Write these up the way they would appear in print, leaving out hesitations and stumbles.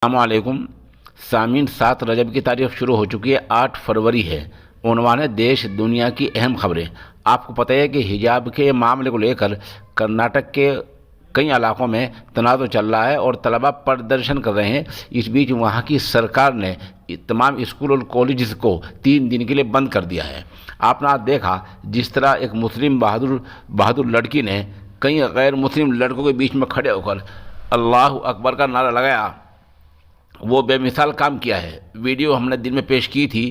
अस्सलामुअलैकुम सामीन। 7 रजब की तारीख शुरू हो चुकी है, 8 फरवरी है। उन्वान है देश दुनिया की अहम खबरें। आपको पता है कि हिजाब के मामले को लेकर कर्नाटक के कई इलाकों में तनाज़ चल रहा है और तलबा प्रदर्शन कर रहे हैं। इस बीच वहाँ की सरकार ने तमाम स्कूल और कॉलेज को 3 दिन के लिए बंद कर दिया है। आपने आज देखा जिस तरह एक मुस्लिम बहादुर लड़की ने कई गैर मुस्लिम लड़कों के बीच में खड़े होकर अल्लाह अकबर का नारा लगाया, वो बेमिसाल काम किया है। वीडियो हमने दिन में पेश की थी।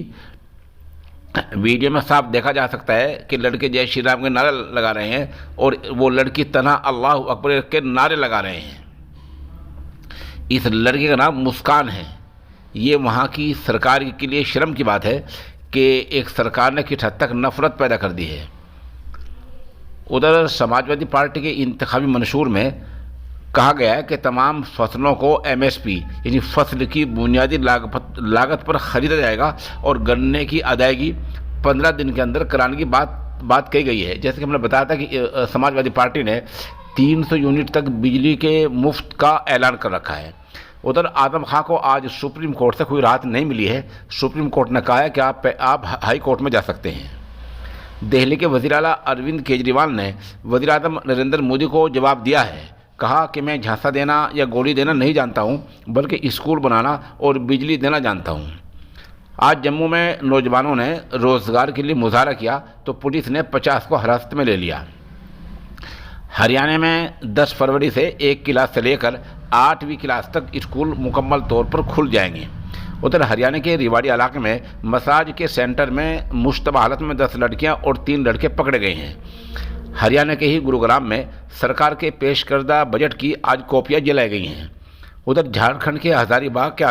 वीडियो में साफ देखा जा सकता है कि लड़के जय श्री राम के नारे लगा रहे हैं और वो लड़की तना अल्लाह अकबर के नारे लगा रहे हैं। इस लड़के का नाम मुस्कान है। ये वहाँ की सरकार के लिए शर्म की बात है कि एक सरकार ने किस हद तक नफरत पैदा कर दी है। उधर समाजवादी पार्टी के इंतखाबी मंशूर में कहा गया है कि तमाम फसलों को एमएसपी यानी फसल की बुनियादी लागत पर ख़रीदा जाएगा और गन्ने की अदायगी 15 दिन के अंदर कराने की बात कही गई है। जैसे कि हमने बताया था कि समाजवादी पार्टी ने 300 यूनिट तक बिजली के मुफ्त का ऐलान कर रखा है। उधर आजम खां को आज सुप्रीम कोर्ट से कोई राहत नहीं मिली है। सुप्रीम कोर्ट ने कहा है कि आप हाई कोर्ट में जा सकते हैं। दिल्ली के वज़ीर आला अरविंद केजरीवाल ने वज़ीर आज़म नरेंद्र मोदी को जवाब दिया है। कहा कि मैं झांसा देना या गोली देना नहीं जानता हूं, बल्कि स्कूल बनाना और बिजली देना जानता हूं। आज जम्मू में नौजवानों ने रोज़गार के लिए मुजाहरा किया तो पुलिस ने 50 को हिरासत में ले लिया। हरियाणा में 10 फरवरी से 1 क्लास से लेकर 8वीं क्लास तक स्कूल मुकम्मल तौर पर खुल जाएंगे। उधर हरियाणा के रेवाड़ी इलाके में मसाज के सेंटर में मुश्तबा हालत में 10 लड़कियां और 3 लड़के पकड़े गए हैं। हरियाणा के ही गुरुग्राम में सरकार के पेश करदा बजट की आज कॉपियाँ जलाई गई हैं। उधर झारखंड के हजारीबाग के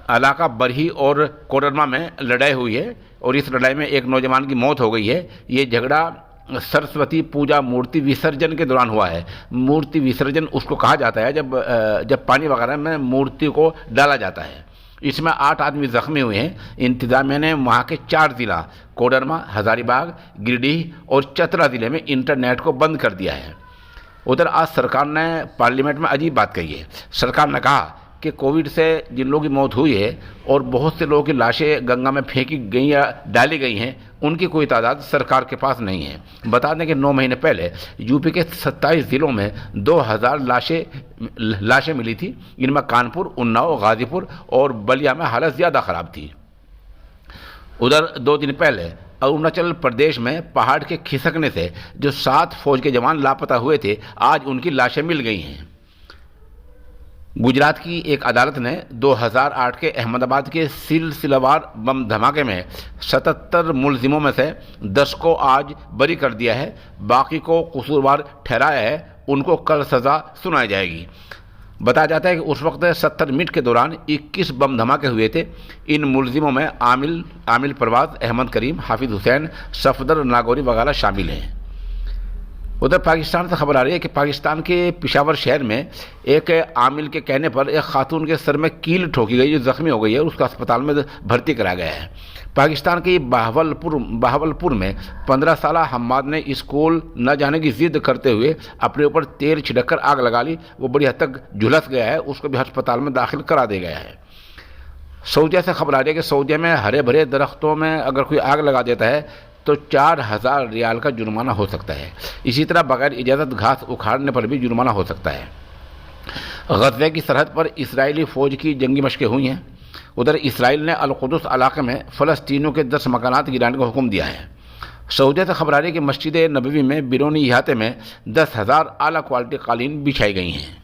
इलाका बरही और कोडरमा में लड़ाई हुई है और इस लड़ाई में एक नौजवान की मौत हो गई है। ये झगड़ा सरस्वती पूजा मूर्ति विसर्जन के दौरान हुआ है। मूर्ति विसर्जन उसको कहा जाता है जब पानी वगैरह में मूर्ति को डाला जाता है। इसमें 8 आदमी जख्मी हुए हैं। इंतजामिया ने वहाँ के 4 जिला कोडरमा, हजारीबाग, गिरिडीह और चतरा ज़िले में इंटरनेट को बंद कर दिया है। उधर आज सरकार ने पार्लियामेंट में अजीब बात कही है। सरकार ने कहा कि कोविड से जिन लोगों की मौत हुई है और बहुत से लोगों की लाशें गंगा में फेंकी गई या डाली गई हैं, उनकी कोई तादाद सरकार के पास नहीं है। बता दें कि 9 महीने पहले यूपी के 27 ज़िलों में 2000 लाशें मिली थी। इनमें कानपुर, उन्नाव, गाजीपुर और बलिया में हालत ज़्यादा ख़राब थी। उधर 2 दिन पहले अरुणाचल प्रदेश में पहाड़ के खिसकने से जो 7 फौज के जवान लापता हुए थे, आज उनकी लाशें मिल गई हैं। गुजरात की एक अदालत ने 2008 के अहमदाबाद के सिलसिलावार बम धमाके में 77 मुलजिमों में से 10 को आज बरी कर दिया है। बाकी को कसूरवार ठहराया है। उनको कल सज़ा सुनाई जाएगी। बताया जाता है कि उस वक्त 70 मिनट के दौरान 21 बम धमाके हुए थे। इन मुलजिमों में आमिल परवाज, अहमद करीम, हाफिज हुसैन, सफदर नागौरी वगैरह शामिल हैं। उधर पाकिस्तान से खबर आ रही है कि पाकिस्तान के पेशावर शहर में एक आमिल के कहने पर एक खातून के सर में कील ठोकी गई, जो जख्मी हो गई है। उसका अस्पताल में भर्ती कराया गया है। पाकिस्तान के बहावलपुर में 15 साल हम्माद ने स्कूल न जाने की जिद करते हुए अपने ऊपर तेल छिड़ककर आग लगा ली। वो बड़ी हद तक झुलस गया है। उसको भी अस्पताल में दाखिल करा दिया गया है। सऊदीया से खबर आ रही है कि सऊदीया में हरे भरे दरख्तों में अगर कोई आग लगा देता है तो 4000 रियाल का जुर्माना हो सकता है। इसी तरह बगैर इजाज़त घास उखाड़ने पर भी जुर्माना हो सकता है। गज़ा की सरहद पर इस्राएली फ़ौज की जंगी मशक़ें हुई हैं। उधर इसराइल ने अल-कुद्स इलाके में फ़लस्तीनियों के 10 मकानात गिराने का हुक्म दिया है। सऊदीया से खबर आ रही है कि मस्जिद नबवी में बिरोनी इहाते में 10,000 आला क्वालिटी कालीन बिछाई गई हैं।